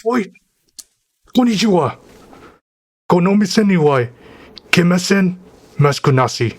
Oi, konnichiwa. Konomisen niwai. Kimasen maskunasi.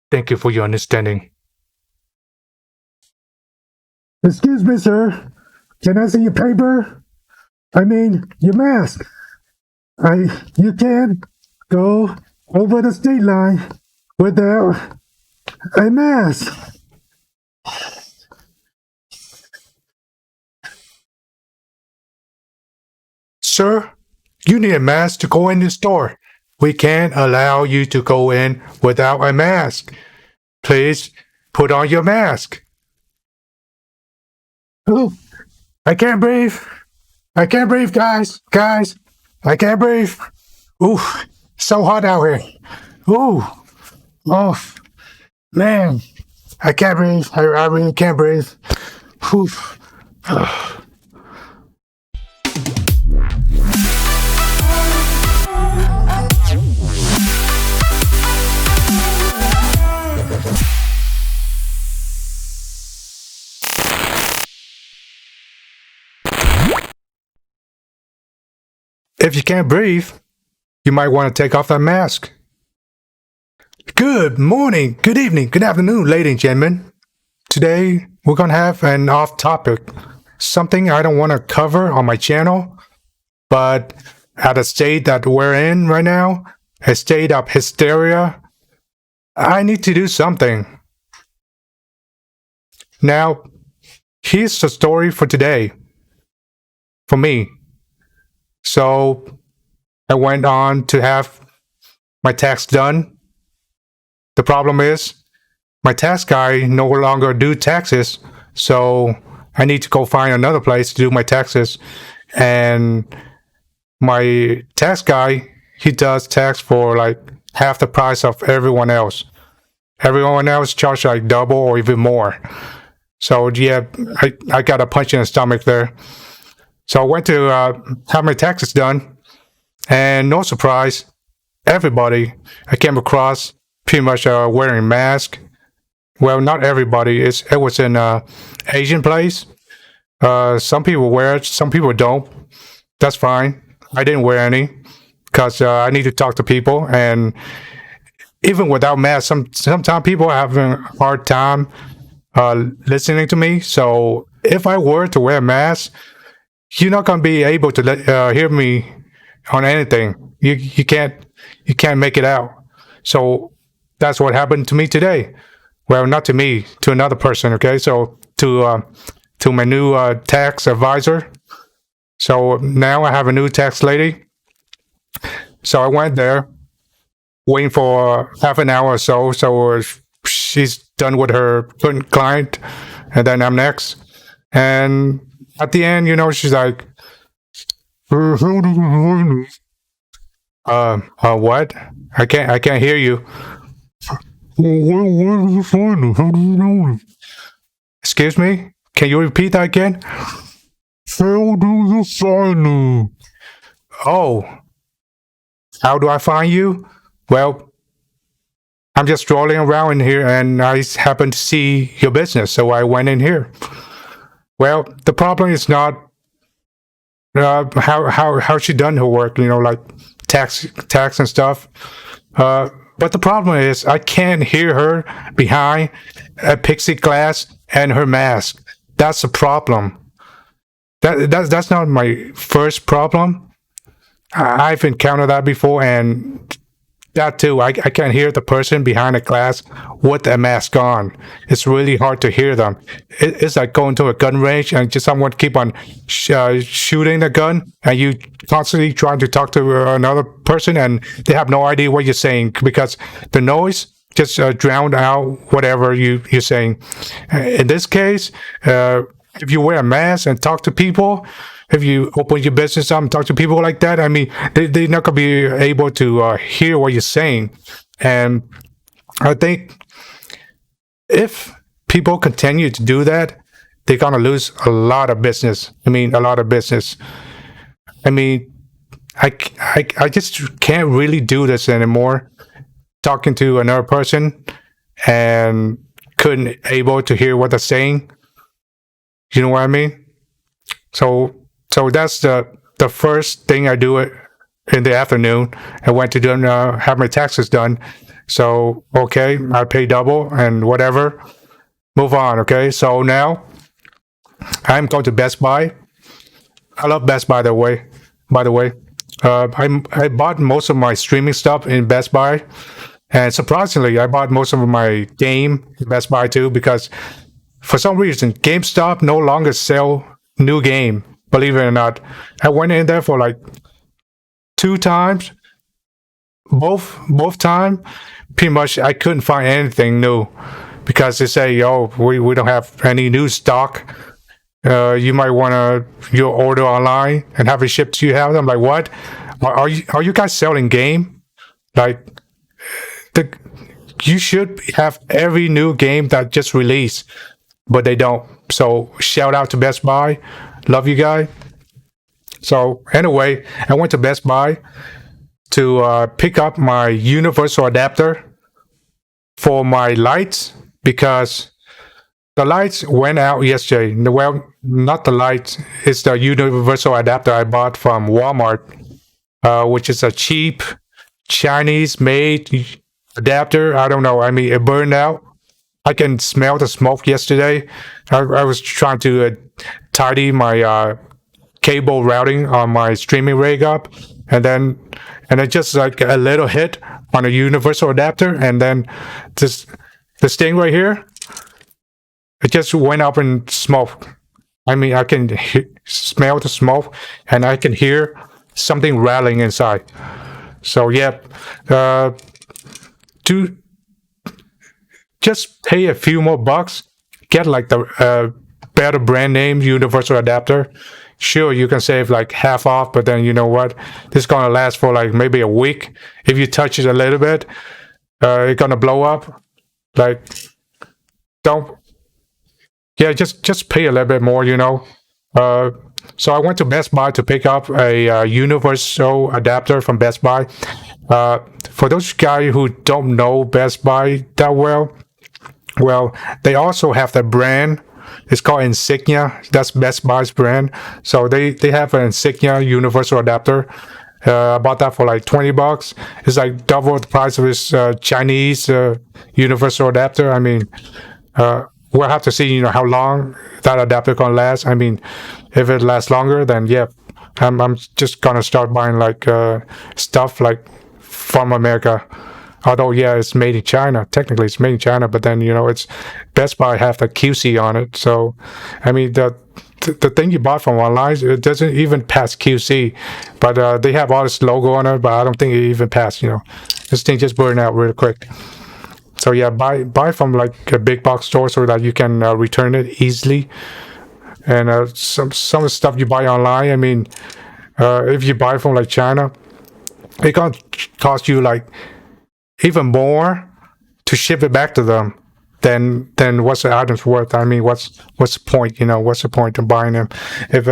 Thank you for your understanding. Excuse me, sir. Can I see your paper? I mean, your mask. You can't go over the state line without a mask. Sir, you need a mask to go in the store. We can't allow you to go in without a mask. Please put on your mask. Oh, I can't breathe. I can't breathe, guys. Guys, I can't breathe. Ooh, so hot out here. Ooh, oh, man. I can't breathe. I really can't breathe. Whew. If you can't breathe, you might want to take off that mask. Good morning, good evening, good afternoon, ladies and gentlemen. Today, we're going to have an off topic, something I don't want to cover on my channel, but at the state that we're in right now, a state of hysteria, I need to do something. Now, here's the story for today, for me. So, I went on to have my tax done. The problem is, my tax guy no longer do taxes, so I need to go find another place to do my taxes. And my tax guy, he does tax for like half the price of everyone else. Everyone else charge like double or even more. So yeah, I got a punch in the stomach there. So I went to have my taxes done, and no surprise, everybody I came across pretty much wearing masks. Well, not everybody. It was in Asian place. Some people wear it, some people don't. That's fine. I didn't wear any because I need to talk to people, and even without masks, sometimes people are having a hard time listening to me. So if I were to wear a mask, you're not gonna be able to hear me on anything. You can't make it out. So that's what happened to me today. Well, not to me, to another person. Okay, so to my new tax advisor. So now I have a new tax lady. So I went there, waiting for half an hour or so. So she's done with her client, and then I'm next. And at the end, she's like, what? I can't hear you. Where did you find me? How do you know me? Excuse me? Can you repeat that again? How do you find me? Oh, how do I find you? Well, I'm just strolling around in here and I happened to see your business, so I went in here. Well, the problem is not how she done her work, like tax and stuff. But the problem is I can't hear her behind a pixie glass and her mask. That's the problem. That's not my first problem. I've encountered that before, and that too. I can't hear the person behind the glass with a mask on. It's really hard to hear them. It's like going to a gun range and just someone keep on shooting the gun, and you constantly trying to talk to another person, and they have no idea what you're saying because the noise just drowned out whatever you're saying. In this case, if you wear a mask and talk to people, if you open your business up and talk to people like that, I mean, they're not going to be able to hear what you're saying. And I think if people continue to do that, they're going to lose a lot of business. I mean, a lot of business. I mean, I just can't really do this anymore. Talking to another person and couldn't able to hear what they're saying. You know what I mean? So So that's the first thing I do it in the afternoon. I went to do have my taxes done. So okay, I pay double and whatever. Move on. Okay, so now I'm going to Best Buy. I love Best Buy the way. By the way, I bought most of my streaming stuff in Best Buy, and surprisingly, I bought most of my game in Best Buy too because for some reason GameStop no longer sell new game. Believe it or not, I went in there for like 2 times. Both time, pretty much I couldn't find anything new because they say, "Oh, we don't have any new stock. You might want to you order online and have it shipped to your house." I'm like, "What? Are you guys selling game? Like the you should have every new game that just released, but they don't." So shout out to Best Buy, love you guys. So anyway, I went to Best Buy to pick up my universal adapter for my lights because the lights went out yesterday. Well, not the lights, it's the universal adapter I bought from Walmart, which is a cheap Chinese made adapter. I don't know. I mean, it burned out. I can smell the smoke yesterday. I was trying to tidy my cable routing on my streaming rig up, and then just like a little hit on a universal adapter, and then this thing right here, it just went up in smoke. I mean, I can smell the smoke, and I can hear something rattling inside. So yeah, do just pay a few more bucks, get like the better brand name universal adapter. Sure, you can save like half off, but then you know what? This is gonna last for like maybe a week. If you touch it a little bit, it's gonna blow up. Like, don't. Yeah, just pay a little bit more, you know. So I went to Best Buy to pick up a universal adapter from Best Buy. For those guys who don't know Best Buy that well, they also have the brand. It's called Insignia. That's Best Buy's brand. So they have an Insignia universal adapter. I bought that for like $20. It's like double the price of this Chinese universal adapter. I mean, we'll have to see, you know, how long that adapter gonna last. I mean, if it lasts longer, then yeah, I'm just gonna start buying like stuff like from America. Although yeah, it's made in China. Technically, it's made in China, but then you know, it's Best Buy have the QC on it. So, I mean, the thing you bought from online, it doesn't even pass QC, but they have all this logo on it. But I don't think it even passed. You know, this thing just burned out real quick. So yeah, buy from like a big box store so that you can return it easily. And some of the stuff you buy online, I mean, if you buy from like China, it gonna cost you like even more to ship it back to them than what's the item's worth. I mean, what's the point? You know, what's the point of buying them if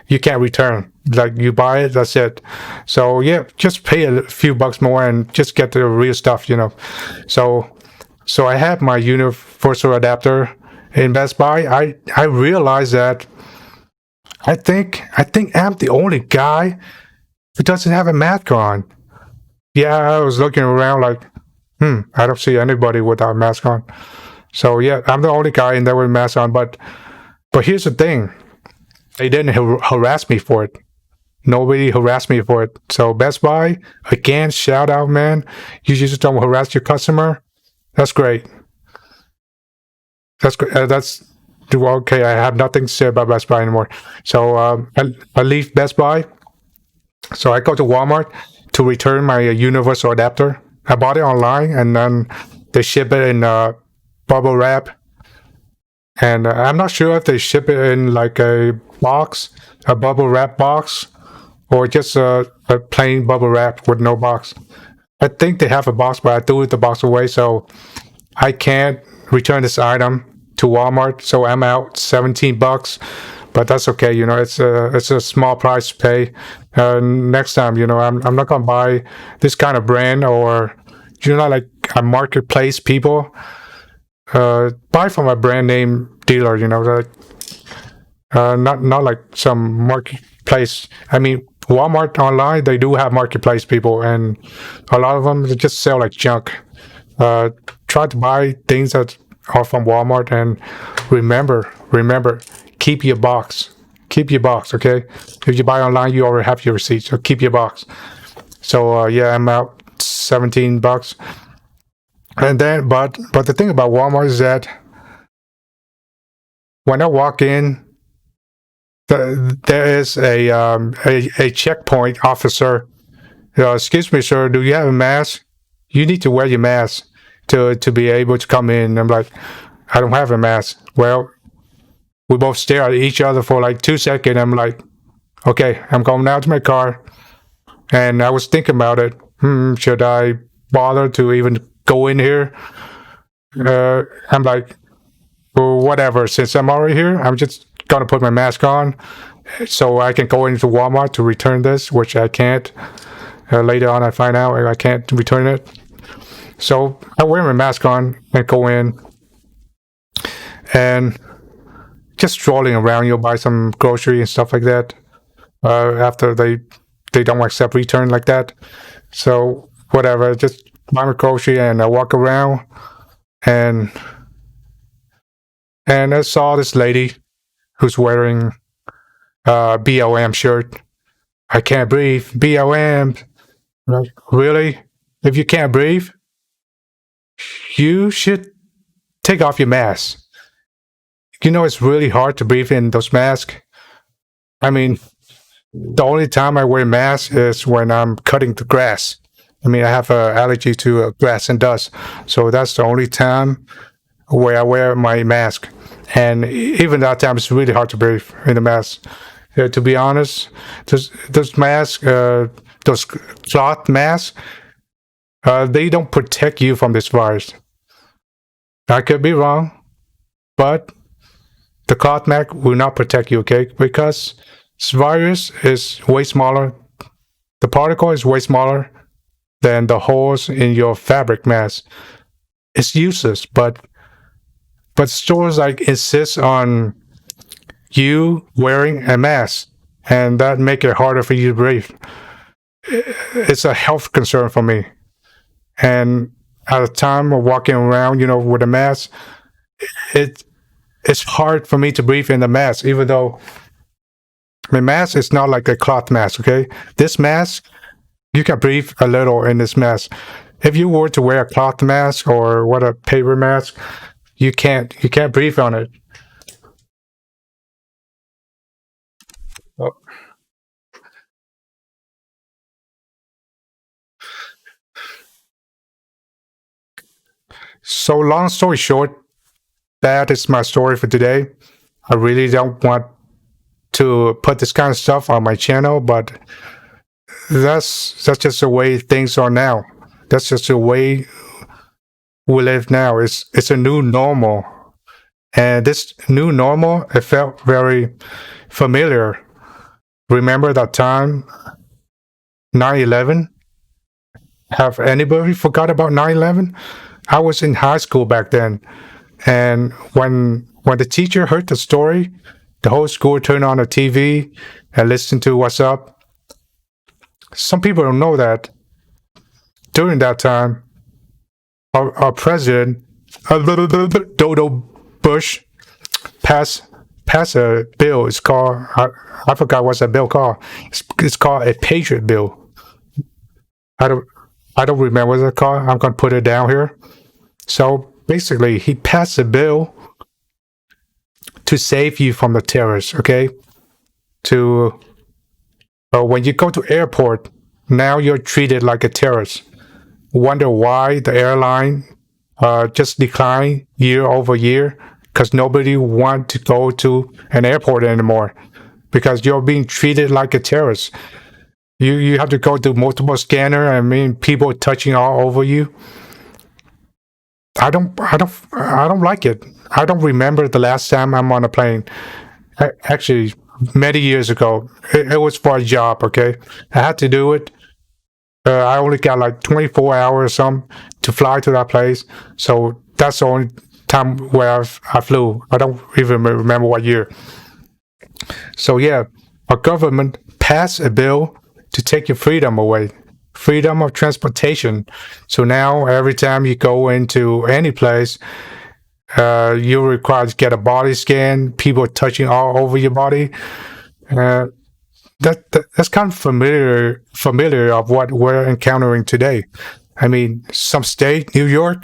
you can't return? Like you buy it, that's it. So yeah, just pay a few bucks more and just get the real stuff. You know, so I have my universal adapter in Best Buy. I realized that I think I'm the only guy who doesn't have a mask on. Yeah, I was looking around like, I don't see anybody without a mask on. So yeah, I'm the only guy in there with a mask on. But here's the thing, they didn't harass me for it. Nobody harassed me for it. So Best Buy, again, shout out, man. You just don't harass your customer. That's great. That's great. That's okay. I have nothing to say about Best Buy anymore. So I leave Best Buy. So I go to Walmart to return my universal adapter. I bought it online, and then they ship it in bubble wrap. And I'm not sure if they ship it in like a box, a bubble wrap box, or just a plain bubble wrap with no box. I think they have a box, but I threw the box away, so I can't return this item to Walmart. So I'm out $17, but that's okay. You know, it's a small price to pay. Next time, you know, I'm not gonna buy this kind of brand, or you know, like a marketplace people. Buy from a brand name dealer. You know, like Not like some marketplace. I mean, Walmart online, they do have marketplace people, and a lot of them they just sell like junk. Uh, Try to buy things that are from Walmart, and remember, keep your box. Keep your box, okay? If you buy online, you already have your receipt, so keep your box. So yeah, I'm out $17, and then but the thing about Walmart is that when I walk in, there is a checkpoint officer. Excuse me, sir, do you have a mask? You need to wear your mask to be able to come in. I'm like, I don't have a mask. Well, we both stare at each other for like 2 seconds. I'm like, okay, I'm going out to my car. And I was thinking about it. Should I bother to even go in here? I'm like, well, whatever. Since I'm already here, I'm just gonna put my mask on so I can go into Walmart to return this, which I can't. Later on, I find out I can't return it. So I wear my mask on and go in, and just strolling around. You'll buy some grocery and stuff like that. After they don't accept return like that, so whatever. Just buy my grocery and I walk around, and I saw this lady who's wearing a BLM shirt. I can't breathe. BLM. Like, really? If you can't breathe, you should take off your mask. You know it's really hard to breathe in those masks. I mean, the only time I wear mask is when I'm cutting the grass. I mean, I have an allergy to grass and dust, so that's the only time where I wear my mask. And even that time, it's really hard to breathe in the mask. To be honest, those masks, those cloth masks, they don't protect you from this virus. I could be wrong, but the cloth mask will not protect you, okay? Because this virus is way smaller. The particle is way smaller than the holes in your fabric mask. It's useless, but stores like insist on you wearing a mask, and that make it harder for you to breathe. It's a health concern for me. And at the time of walking around, with a mask, it's hard for me to breathe in the mask, even though my mask is not like a cloth mask, okay? This mask, you can breathe a little in this mask. If you were to wear a cloth mask or what a paper mask, you can't breathe on it. Oh. So long story short, that is my story for today. I really don't want to put this kind of stuff on my channel, but that's just the way things are now. That's just the way we live now. It's a new normal, and this new normal, it felt very familiar. Remember that time, 9/11? Have anybody forgot about 9/11? I was in high school back then, and when the teacher heard the story, the whole school turned on the TV and listened to what's up. Some people don't know that during that time, our president, a little Dodo Bush, passed a bill. It's called, I forgot what's that bill called. It's called a Patriot Bill. I don't remember what it's called. I'm gonna put it down here. So basically, he passed a bill to save you from the terrorists. Okay, to when you go to airport, now you're treated like a terrorist. Wonder why the airline just declined year over year? Because nobody want to go to an airport anymore because you're being treated like a terrorist. You have to go to multiple scanner. I mean, people touching all over you. I don't like it. I don't remember the last time I'm on a plane. Actually, many years ago, it was for a job. Okay, I had to do it. I only got like 24 hours or something to fly to that place. So that's the only time where I flew. I don't even remember what year. So yeah, our government passed a bill to take your freedom away, freedom of transportation. So now every time you go into any place, you're required to get a body scan. People touching all over your body. Uh, that's kind of familiar of what we're encountering today. I mean, some state, New York,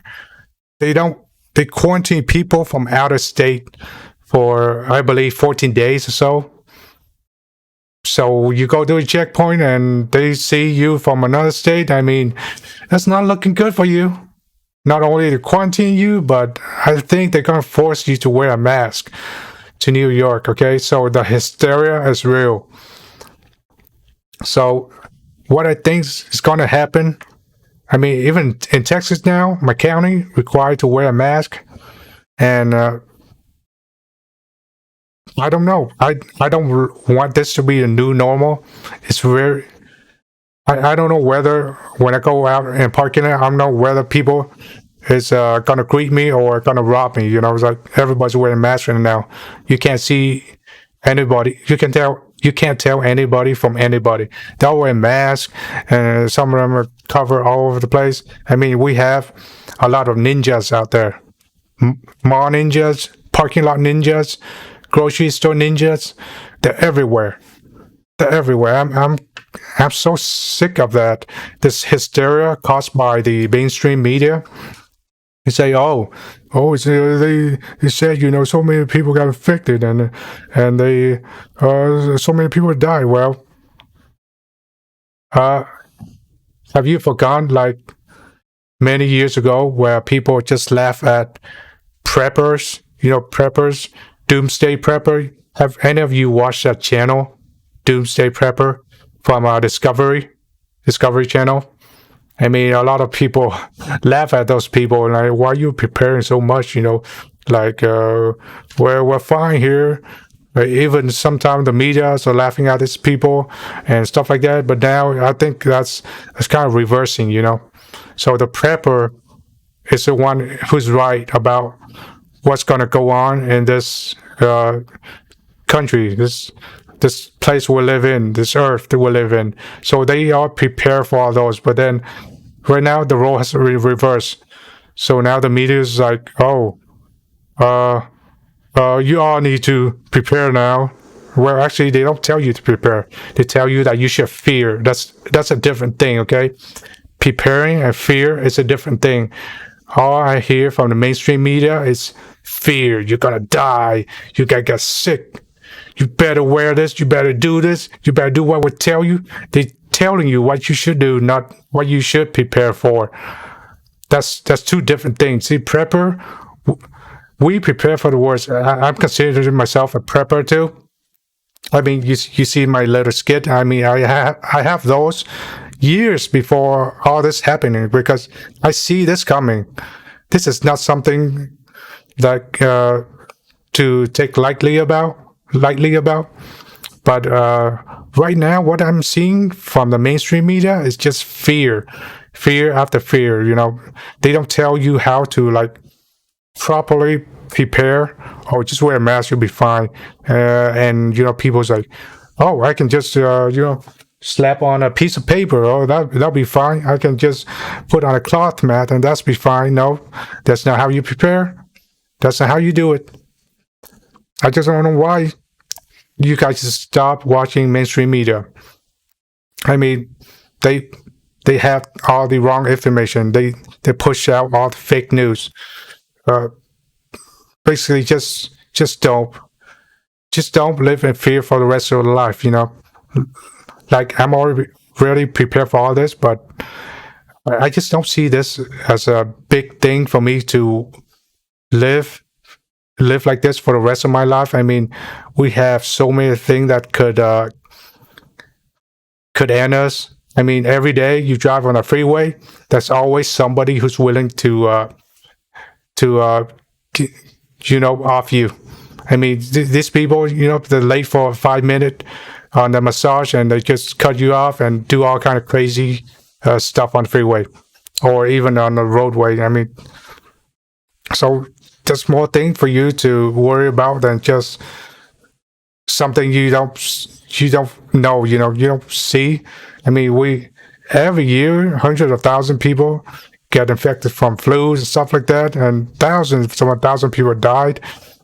they don't they quarantine people from outer state for I believe 14 days or so. So you go to a checkpoint and they see you from another state. I mean, that's not looking good for you. Not only to quarantine you, but I think they're gonna force you to wear a mask to New York. Okay, so the hysteria is real. So what I think is gonna happen. I mean, even in Texas now, my county required to wear a mask, and I don't know. I don't want this to be a new normal. It's very. I don't know whether when I go out and parking it, I don't know whether people is gonna greet me or gonna rob me. You know, it's like everybody's wearing masks right now. You can't see anybody. You can't tell anybody from anybody. They're all wearing masks, and some of them are covered all over the place. I mean, we have a lot of ninjas out there. Mall ninjas, parking lot ninjas, grocery store ninjas. They're everywhere. They're everywhere. I'm so sick of that. This hysteria caused by the mainstream media. They say, they said, so many people got infected and they so many people died. Well, uh, have you forgotten like many years ago where people just laugh at preppers? Preppers, Doomsday Prepper. Have any of you watched that channel, Doomsday Prepper, from Discovery Channel? I mean, a lot of people laugh at those people, like, why are you preparing so much? Like, we're fine here. Even sometimes the media are laughing at these people and stuff like that. But now I think that's kind of reversing. So the prepper is the one who's right about what's going to go on in this country, this place we live in, this earth that we live in. So they are prepared for all those. But then right now the role has to be reversed. So now the media is like, uh, you all need to prepare now. Well, actually, they don't tell you to prepare. They tell you that you should fear. That's a different thing, okay? Preparing and fear is a different thing. All I hear from the mainstream media is fear. You're gonna die. You gotta get sick. You better wear this. You better do this. You better do what we tell you. They're telling you what you should do, not what you should prepare for. That's two different things. See, prepper, we prepare for the worst. I'm considering myself a prepper too. I mean, you see my little skit. I mean, I have those years before all this happening because I see this coming. This is not something that to take lightly about. But right now, what I'm seeing from the mainstream media is just fear after fear. They don't tell you how to like properly prepare or just wear a mask, you'll be fine. And people's like, oh, I can just slap on a piece of paper. Oh, that'll be fine. I can just put on a cloth mat and that's be fine. No, that's not how you prepare. That's not how you do it. I just don't know why you guys just stop watching mainstream media. I mean, they have all the wrong information. They push out all the fake news. Basically, just don't live in fear for the rest of your life. Like I'm already really prepared for all this, but I just don't see this as a big thing for me to live like this for the rest of my life. I mean, we have so many things that could end us. I mean, every day you drive on a freeway, there's always somebody who's willing to off you. I mean, these people, they're late for 5 minutes on the massage and they just cut you off and do all kind of crazy stuff on the freeway or even on the roadway. I mean, so there's more things for you to worry about than just something you don't know, you don't see. I mean, we every year hundreds of thousand people get infected from flus and stuff like that, and thousands, some 1,000 people died.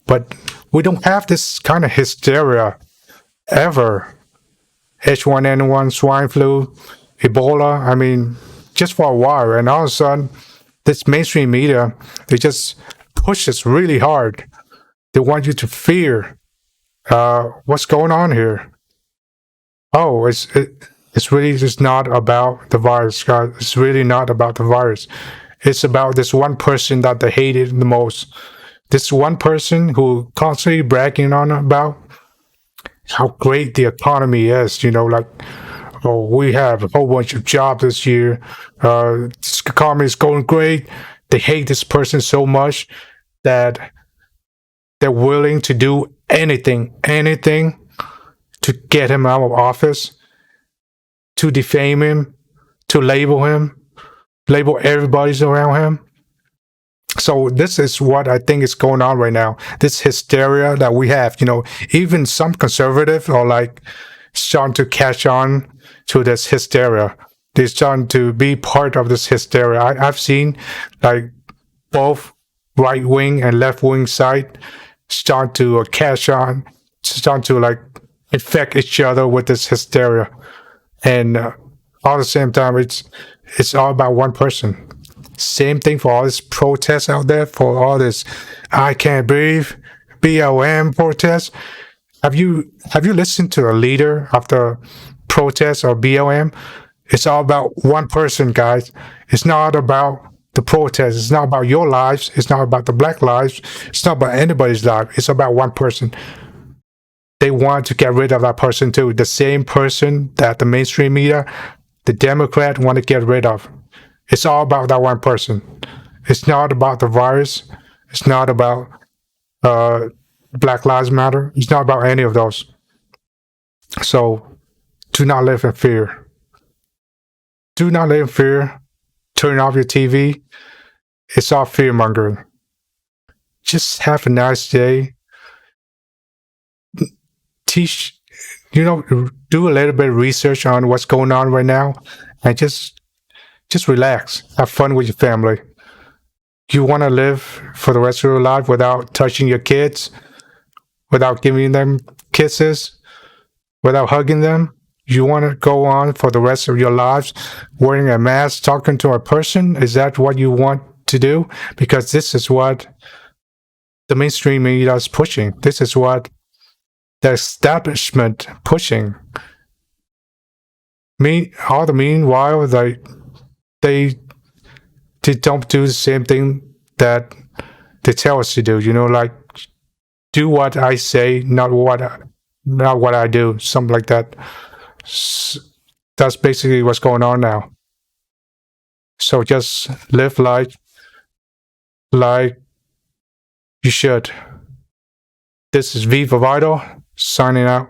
But we don't have this kind of hysteria ever. H1N1, swine flu, Ebola. I mean, just for a while, and all of a sudden, this mainstream media, they just push this really hard. They want you to fear what's going on here. Oh, it's really just not about the virus, guys. It's really not about the virus. It's about this one person that they hated the most. This one person who constantly bragging on about how great the economy is. Like, oh, we have a whole bunch of jobs this year. This economy is going great. They hate this person so much that they're willing to do anything to get him out of office, to defame him, to label everybody's around him. So this is what I think is going on right now. This hysteria that we have, even some conservatives are like starting to catch on to this hysteria. They're starting to be part of this hysteria. I've seen like both right wing and left wing side start to catch on, start to like infect each other with this hysteria, and all at the same time, it's all about one person. Same thing for all this protests out there, for all this "I can't breathe" BLM protests. Have you listened to a leader of the protest or BLM? It's all about one person, guys. It's not about the protest. It's not about your lives. It's not about the black lives. It's not about anybody's life. It's about one person. They want to get rid of that person too. The same person that the mainstream media, the Democrat, want to get rid of. It's all about that one person. It's not about the virus. It's not about uh, Black Lives Matter. It's not about any of those. So do not live in fear. Do not live in fear. Turn off your TV. It's all fear mongering. Just have a nice day. Teach, do a little bit of research on what's going on right now, and just relax. Have fun with your family. You want to live for the rest of your life without touching your kids, without giving them kisses, without hugging them? You want to go on for the rest of your lives wearing a mask, talking to a person? Is that what you want to do? Because this is what the mainstream media is pushing. This is what the establishment pushing. All the meanwhile, they don't do the same thing that they tell us to do. Like, do what I say, not what I do. Something like that. That's basically what's going on now. So just live like you should. This is Viva Vital signing out.